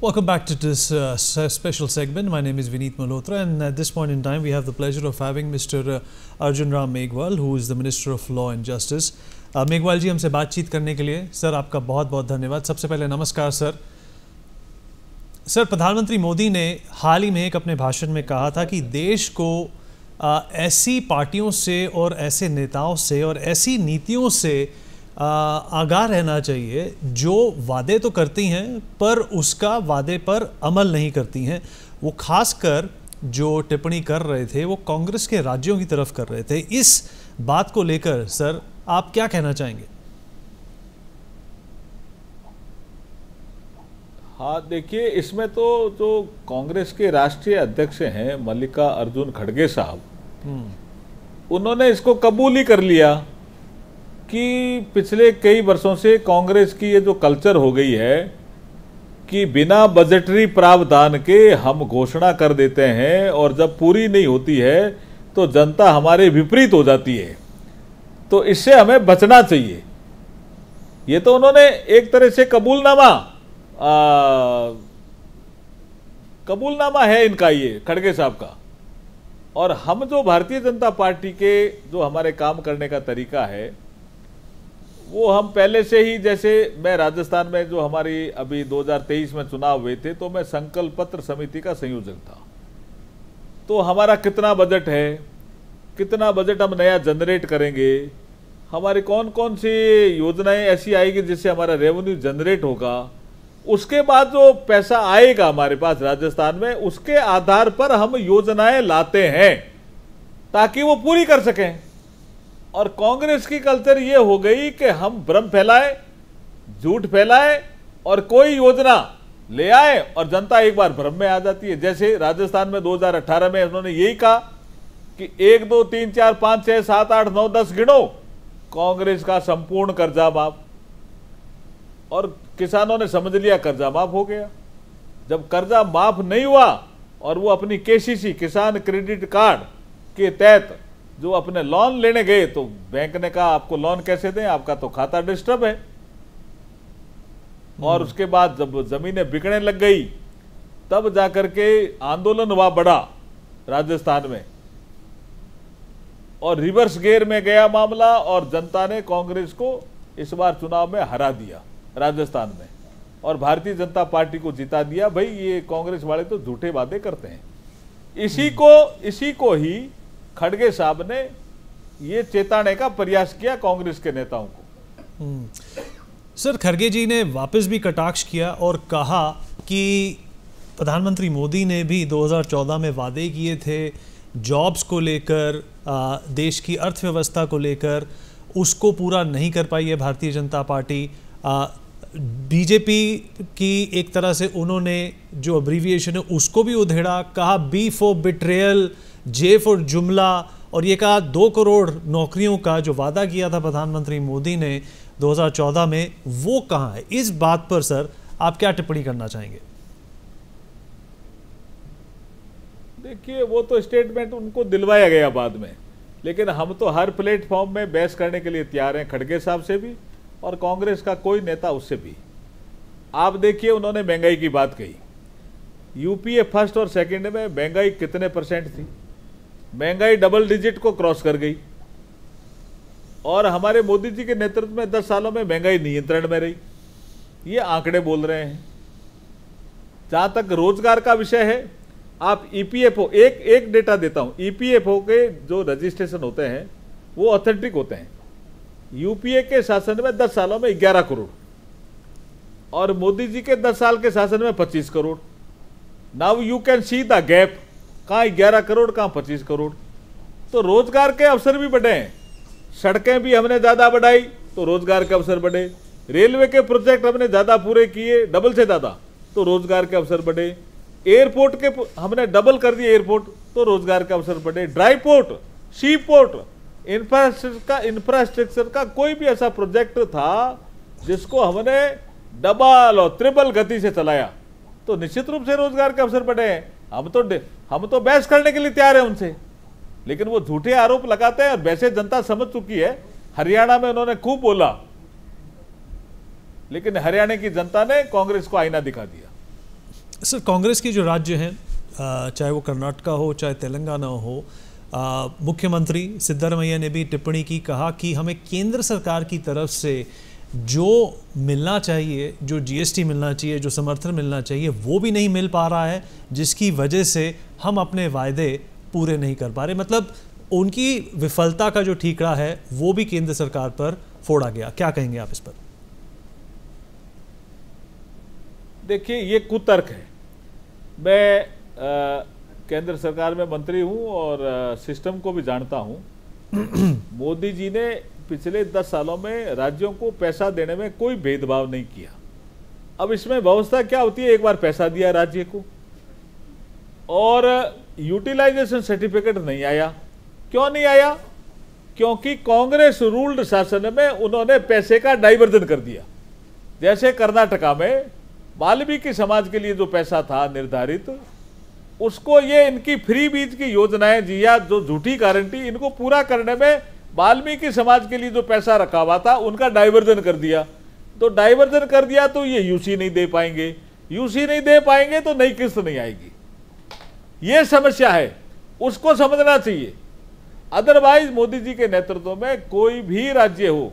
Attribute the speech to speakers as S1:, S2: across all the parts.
S1: Welcome back to this special segment. My name is Vineet Malhotra, and at this point in time, we have the pleasure of having Mr. Arjun Ram Meghwal, who is the Minister of Law and Justice. Meghwal जी, हमसे बातचीत करने के लिए sir आपका बहुत बहुत धन्यवाद। सबसे पहले नमस्कार सर। सर, प्रधानमंत्री मोदी ने हाल ही में एक अपने भाषण में कहा था कि देश को ऐसी पार्टियों से और ऐसे नेताओं से और ऐसी नीतियों से आगाह रहना चाहिए जो वादे तो करती हैं पर उसका वादे पर अमल नहीं करती हैं। वो खासकर जो टिप्पणी कर रहे थे वो कांग्रेस के राज्यों की तरफ कर रहे थे। इस बात को लेकर सर आप क्या कहना चाहेंगे?
S2: हाँ, देखिए, इसमें तो जो कांग्रेस के राष्ट्रीय अध्यक्ष हैं मल्लिका अर्जुन खड़गे साहब, उन्होंने इसको कबूल ही कर लिया कि पिछले कई वर्षों से कांग्रेस की ये जो कल्चर हो गई है कि बिना बजटरी प्रावधान के हम घोषणा कर देते हैं और जब पूरी नहीं होती है तो जनता हमारे विपरीत हो जाती है, तो इससे हमें बचना चाहिए। ये तो उन्होंने एक तरह से कबूलनामा है इनका, ये खड़गे साहब का। और हम जो भारतीय जनता पार्टी के जो हमारे काम करने का तरीका है वो हम पहले से ही, जैसे मैं राजस्थान में जो हमारी अभी 2023 में चुनाव हुए थे तो मैं संकल्प पत्र समिति का संयोजक था। तो हमारा कितना बजट है, कितना बजट हम नया जनरेट करेंगे, हमारी कौन कौन सी योजनाएं ऐसी आएगी जिससे हमारा रेवेन्यू जनरेट होगा, उसके बाद जो पैसा आएगा हमारे पास राजस्थान में, उसके आधार पर हम योजनाएं लाते हैं ताकि वो पूरी कर सकें। और कांग्रेस की कल्चर ये हो गई कि हम भ्रम फैलाएं, झूठ फैलाएं और कोई योजना ले आए और जनता एक बार भ्रम में आ जाती है। जैसे राजस्थान में 2018 में उन्होंने यही कहा कि 1 2 3 4 5 6 7 8 9 10 गिनो, कांग्रेस का संपूर्ण कर्जा माफ। और किसानों ने समझ लिया कर्जा माफ हो गया। जब कर्जा माफ नहीं हुआ और वो अपनी केसीसी किसान क्रेडिट कार्ड के तहत जो अपने लोन लेने गए तो बैंक ने कहा आपको लोन कैसे दें, आपका तो खाता डिस्टर्ब है। और उसके बाद जब जमीनें बिकने लग गई तब जाकर के आंदोलन हुआ बड़ा राजस्थान में और रिवर्स गियर में गया मामला और जनता ने कांग्रेस को इस बार चुनाव में हरा दिया राजस्थान में और भारतीय जनता पार्टी को जिता दिया। भाई, ये कांग्रेस वाले तो झूठे वादे करते हैं। इसी को ही खड़गे साहब ने ये चेताने का प्रयास किया कांग्रेस के नेताओं को।
S1: सर, खड़गे जी ने वापस भी कटाक्ष किया और कहा कि प्रधानमंत्री मोदी ने भी 2014 में वादे किए थे जॉब्स को लेकर, देश की अर्थव्यवस्था को लेकर, उसको पूरा नहीं कर पाई है भारतीय जनता पार्टी। बीजेपी की एक तरह से उन्होंने जो अब्रीविएशन है उसको भी उधेड़ा, कहा B for betrayal, J for जुमला, और ये कहा 2 करोड़ नौकरियों का जो वादा किया था प्रधानमंत्री मोदी ने 2014 में, वो कहाँ है? इस बात पर सर आप क्या टिप्पणी करना चाहेंगे?
S2: देखिए, वो तो स्टेटमेंट उनको दिलवाया गया बाद में, लेकिन हम तो हर प्लेटफॉर्म में बहस करने के लिए तैयार हैं, खड़गे साहब से भी और कांग्रेस का कोई नेता उससे भी। आप देखिए, उन्होंने महंगाई की बात कही। यूपीए फर्स्ट और सेकंड में महंगाई कितने % थी? महंगाई डबल डिजिट को क्रॉस कर गई और हमारे मोदी जी के नेतृत्व में 10 सालों में महंगाई नियंत्रण में रही। ये आंकड़े बोल रहे हैं। जहां तक रोजगार का विषय है, आप ईपीएफओ, एक डेटा देता हूं, ईपीएफओ के जो रजिस्ट्रेशन होते हैं वो ऑथेंटिक होते हैं। यूपीए के शासन में 10 सालों में 11 करोड़ और मोदी जी के 10 साल के शासन में 25 crore. Now you can see the gap, कहाँ 11 करोड़, कहाँ 25 करोड़। तो रोजगार के अवसर भी बढ़े हैं। सड़कें भी हमने ज्यादा बढ़ाई तो रोजगार के अवसर बढ़े। रेलवे के प्रोजेक्ट हमने ज्यादा पूरे किए, डबल से ज्यादा, तो रोजगार के अवसर बढ़े। एयरपोर्ट के हमने डबल कर दिए एयरपोर्ट, तो रोजगार के अवसर बढ़े। ड्राई पोर्ट, सी पोर्ट, इंफ्रास्ट्रक्चर का कोई भी ऐसा प्रोजेक्ट था जिसको हमने डबल और ट्रिपल गति से चलाया, तो निश्चित रूप से रोजगार के अवसर बढ़े हैं। हम तो बहस करने के लिए तैयार है उनसे, लेकिन वो झूठे आरोप लगाते हैं और वैसे जनता समझ चुकी है। हरियाणा में उन्होंने खूब बोला, लेकिन हरियाणा की जनता ने कांग्रेस को आईना दिखा दिया।
S1: सर, कांग्रेस की जो राज्य हैं, चाहे वो कर्नाटका हो चाहे तेलंगाना हो, मुख्यमंत्री सिद्धरामैया ने भी टिप्पणी की, कहा कि हमें केंद्र सरकार की तरफ से जो मिलना चाहिए, जो जीएसटी मिलना चाहिए, जो समर्थन मिलना चाहिए, वो भी नहीं मिल पा रहा है, जिसकी वजह से हम अपने वायदे पूरे नहीं कर पा रहे। मतलब उनकी विफलता का जो ठीकरा है वो भी केंद्र सरकार पर फोड़ा गया। क्या कहेंगे आप इस पर?
S2: देखिए, ये कुतर्क है। मैं केंद्र सरकार में मंत्री हूं और सिस्टम को भी जानता हूं। मोदी जी ने पिछले 10 सालों में राज्यों को पैसा देने में कोई भेदभाव नहीं किया। अब इसमें व्यवस्था क्या होती है, एक बार पैसा दिया राज्य को और यूटिलाइजेशन सर्टिफिकेट नहीं आया। क्यों नहीं आया? क्योंकि कांग्रेस रूल्ड शासन में उन्होंने पैसे का डाइवर्जन कर दिया। जैसे कर्नाटका में वाल्मीकि समाज के लिए जो पैसा था निर्धारित, उसको ये इनकी फ्री बीज की योजनाएं जी या जो झूठी गारंटी, इनको पूरा करने में वाल्मीकि समाज के लिए जो पैसा रखा हुआ था उनका डाइवर्जन कर दिया। तो डाइवर्जन कर दिया तो ये यूसी नहीं दे पाएंगे, यूसी नहीं दे पाएंगे तो नई किस्त नहीं आएगी। ये समस्या है, उसको समझना चाहिए। अदरवाइज मोदी जी के नेतृत्व में कोई भी राज्य हो,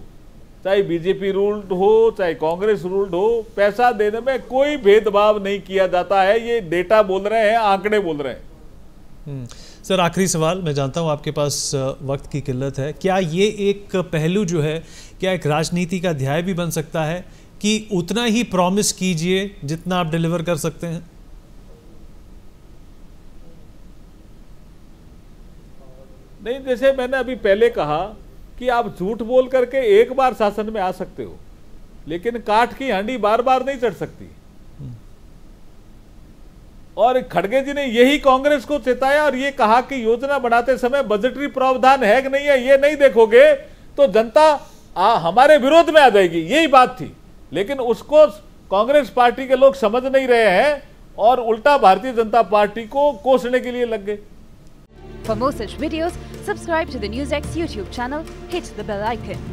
S2: चाहे बीजेपी रूल्ड हो चाहे कांग्रेस रूल्ड हो, पैसा देने में कोई भेदभाव नहीं किया जाता है। ये डेटा बोल रहे हैं, आंकड़े बोल रहे हैं।
S1: सर, आखिरी सवाल, मैं जानता हूं आपके पास वक्त की किल्लत है, क्या ये एक पहलू जो है, क्या एक राजनीति का अध्याय भी बन सकता है कि उतना ही प्रॉमिस कीजिए जितना आप डिलीवर कर सकते हैं?
S2: नहीं, जैसे मैंने अभी पहले कहा कि आप झूठ बोल करके एक बार शासन में आ सकते हो, लेकिन काठ की हांडी बार बार नहीं चढ़ सकती। और खड़गे जी ने यही कांग्रेस को चेताया और ये कहा कि योजना बनाते समय बजटरी प्रावधान है कि नहीं है, ये नहीं देखोगे तो जनता हमारे विरोध में आ जाएगी। यही बात थी, लेकिन उसको कांग्रेस पार्टी के लोग समझ नहीं रहे हैं और उल्टा भारतीय जनता पार्टी को कोसने के लिए लग गए।
S3: For more such videos, subscribe to the NewsX YouTube channel, hit the bell icon.